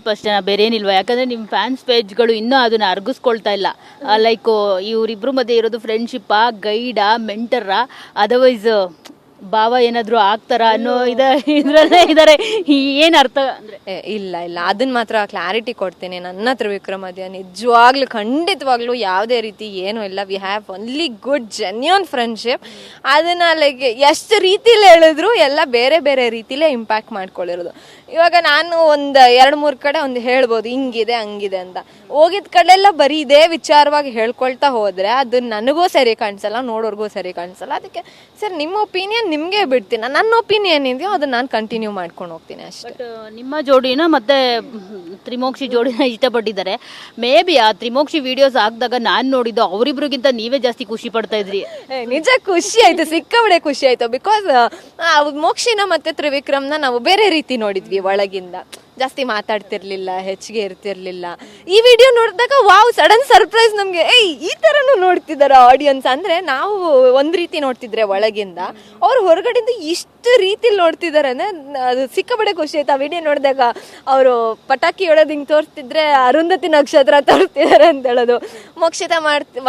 Friendship ಅಷ್ಟೇನಾ, ಬೇರೆ ಏನಿಲ್ವಾ? ಯಾಕಂದ್ರೆ ನಿಮ್ಮ ಫ್ಯಾನ್ಸ್ ಪೇಜ್ಗಳು ಇನ್ನೂ ಅದನ್ನ ಅರ್ಗಿಸ್ಕೊಳ್ತಾ ಇಲ್ಲ. ಲೈಕ್ ಇವರಿಬ್ರು ಮಧ್ಯೆ ಇರೋದು ಫ್ರೆಂಡ್ಶಿಪ್ಪಾ, ಗೈಡಾ, ಮೆಂಟರಾ, ಅದರ್ವೈಸ್ ಭಾವ ಏನಾದ್ರು ಆಗ್ತಾರ ಅನ್ನೋ ಇದ್ರಲ್ಲೇ ಇದಾರೆ. ಏನ್ ಅರ್ಥ ಅಂದ್ರೆ ಇಲ್ಲ ಇಲ್ಲ, ಅದನ್ನ ಮಾತ್ರ ಕ್ಲಾರಿಟಿ ಕೊಡ್ತೀನಿ. ನನ್ನ ತ್ರಿವಿಕ್ರಮ ನಿಜವಾಗ್ಲೂ ಖಂಡಿತವಾಗ್ಲೂ ಯಾವುದೇ ರೀತಿ ಏನೂ ಇಲ್ಲ. We have only good genuine friendship. ಅದನ್ನ ಲೈಕ್ ಎಷ್ಟು ರೀತಿಲಿ ಹೇಳಿದ್ರು ಎಲ್ಲ ಬೇರೆ ಬೇರೆ ರೀತಿಲೇ ಇಂಪ್ಯಾಕ್ಟ್ ಮಾಡ್ಕೊಳ್ಳಿರೋದು. ಇವಾಗ ನಾನು ಒಂದು 2-3 ಕಡೆ ಒಂದು ಹೇಳ್ಬೋದು ಹಿಂಗಿದೆ ಹಂಗಿದೆ ಅಂತ, ಹೋಗಿದ ಕಡೆಲ್ಲ ಬರೀ ಇದೇ ವಿಚಾರವಾಗಿ ಹೇಳ್ಕೊಳ್ತಾ ಹೋದ್ರೆ ಅದು ನನಗೂ ಸರಿ ಕಾಣಿಸಲ್ಲ, ನೋಡೋರ್ಗೂ ಸರಿ ಕಾಣಿಸಲ್ಲ. ಅದಕ್ಕೆ ಸರ್ ನಿಮ್ಮ ಒಪಿನಿಯನ್ ನಿಮ್ಗೆ ಬಿಡ್ತೀನಿ, ನನ್ನ ಒಪಿನಿಯನ್ ಇದೆಯೋ ಅದನ್ನ ನಾನು ಕಂಟಿನ್ಯೂ ಮಾಡ್ಕೊಂಡು ಹೋಗ್ತೀನಿ ಅಷ್ಟೇ. ಬಟ್ ನಿಮ್ಮ ಜೋಡಿನ ಮತ್ತೆ ತ್ರಿಮೋಕ್ಷಿ ಜೋಡಿನ ಇಷ್ಟಪಟ್ಟಿದ್ದಾರೆ. ಮೇ ಬಿ ಆ ತ್ರಿಮೋಕ್ಷಿ ವಿಡಿಯೋಸ್ ಹಾಕಿದಾಗ ನಾನು ನೋಡಿದ್ದು ಅವರಿಬ್ರಿಗಿಂತ ನೀವೇ ಜಾಸ್ತಿ ಖುಷಿ ಪಡ್ತಾ ಇದ್ರಿ. ನಿಜ ಖುಷಿ ಆಯ್ತು, ಸಿಕ್ಕಾಬಡೆ ಖುಷಿ ಆಯ್ತು. ಬಿಕಾಸ್ ಮೋಕ್ಷಿನ ಮತ್ತೆ ತ್ರಿವಿಕ್ರಮ್ನ ನಾವು ಬೇರೆ ರೀತಿ ನೋಡಿದ್ವಿ, ಒಳಗಿಂದ ಜಾಸ್ತಿ ಮಾತಾಡ್ತಿರ್ಲಿಲ್ಲ, ಹೆಚ್ಚಿಗೆ ಇರ್ತಿರ್ಲಿಲ್ಲ. ಈ ವಿಡಿಯೋ ನೋಡಿದಾಗ ವಾವ್, ಸಡನ್ ಸರ್ಪ್ರೈಸ್ ನಮ್ಗೆ, ಈ ತರನು ನೋಡ್ತಿದಾರ ಆಡಿಯನ್ಸ್. ಅಂದ್ರೆ ನಾವು ಒಂದ್ ರೀತಿ ನೋಡ್ತಿದ್ರೆ ಒಳಗಿಂದ, ಅವ್ರು ಹೊರಗಡೆಯಿಂದ ಇಷ್ಟು ರೀತಿಲಿ ನೋಡ್ತಿದಾರೆ ಅಂದ್ರೆ ಅದು ಸಿಕ್ಕಾಬಡೆ ಖುಷಿ ಆಯ್ತು. ಆ ವಿಡಿಯೋ ನೋಡಿದಾಗ ಅವರು ಪಟಾಕಿ ಹೊಡೋದು ಹಿಂಗ್ ತೋರಿಸ್ತಿದ್ರೆ ಅರುಂಧತಿ ನಕ್ಷತ್ರ ತೋರಿಸ್ತಿದಾರೆ ಅಂತ ಹೇಳೋದು, ಮೋಕ್ಷಿತ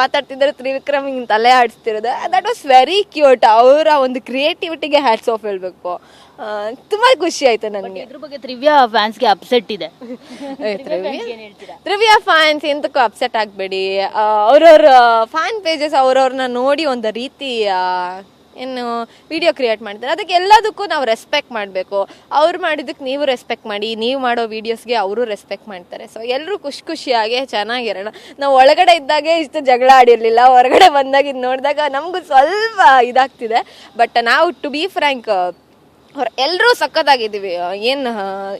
ಮಾತಾಡ್ತಿದ್ದಾರೆ, ತ್ರಿವಿಕ್ರಮ್ ಹಿಂಗ್ ತಲೆ ಆಡಿಸ್ತಿರೋದು, ದಟ್ ವಾಸ್ ವೆರಿ ಕ್ಯೂಟ್. ಅವರ ಒಂದು ಕ್ರಿಯೇಟಿವಿಟಿಗೆ ಹ್ಯಾಟ್ಸ್ ಆಫ್ ಹೇಳ್ಬೇಕು. ತುಂಬಾ ಖುಷಿ ಆಯ್ತು ನನಗೆ. ಇದ್ರ ಬಗ್ಗೆ ತ್ರಿವ್ಯಾ ಫ್ಯಾನ್ಸ್ಗೆ ಅಪ್ಸೆಟ್ ಇದೆ. ತ್ರಿವ್ಯಾ ಫ್ಯಾನ್ಸ್ ಎಂತಕ್ಕೂ ಅಪ್ಸೆಟ್ ಆಗ್ಬೇಡಿ. ಅವ್ರವ್ರ ಫ್ಯಾನ್ ಪೇಜಸ್ ಅವ್ರವ್ರನ್ನ ನೋಡಿ ಒಂದು ರೀತಿ ಏನು ವಿಡಿಯೋ ಕ್ರಿಯೇಟ್ ಮಾಡ್ತಾರೆ, ಅದಕ್ಕೆ ಎಲ್ಲದಕ್ಕೂ ನಾವು ರೆಸ್ಪೆಕ್ಟ್ ಮಾಡಬೇಕು. ಅವ್ರು ಮಾಡಿದ್ದಕ್ಕೆ ನೀವು ರೆಸ್ಪೆಕ್ಟ್ ಮಾಡಿ, ನೀವು ಮಾಡೋ ವೀಡಿಯೋಸ್ಗೆ ಅವರು ರೆಸ್ಪೆಕ್ಟ್ ಮಾಡ್ತಾರೆ. ಸೊ ಎಲ್ಲರೂ ಖುಷಿಯಾಗೆ ಚೆನ್ನಾಗಿರೋಣ. ನಾವು ಒಳಗಡೆ ಇದ್ದಾಗೆ ಇಷ್ಟು ಜಗಳ ಆಡಿರಲಿಲ್ಲ, ಹೊರಗಡೆ ಬಂದಾಗ ಇದು ನೋಡಿದಾಗ ನಮಗೂ ಸ್ವಲ್ಪ ಇದಾಗ್ತಿದೆ. ಬಟ್ ನಾವು ಟು ಬಿ ಫ್ರ್ಯಾಂಕ್ ಎಲ್ಲರೂ ಸಕ್ಕತ್ತಾಗಿದ್ದೀವಿ. ಏನು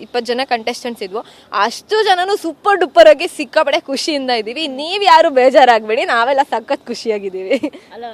20 ಜನ ಕಂಟೆಸ್ಟೆಂಟ್ಸ್ ಇದ್ವು, ಅಷ್ಟು ಜನನು ಸೂಪರ್ ಡೂಪರ್ ಆಗಿ ಸಿಕ್ಕಾಪಡೆ ಖುಷಿಯಿಂದ ಇದ್ದೀವಿ. ನೀವು ಯಾರು ಬೇಜಾರಾಗಬೇಡಿ, ನಾವೆಲ್ಲ ಸಖತ್ ಖುಷಿಯಾಗಿದ್ದೀವಿ. ಅಲ್ಲ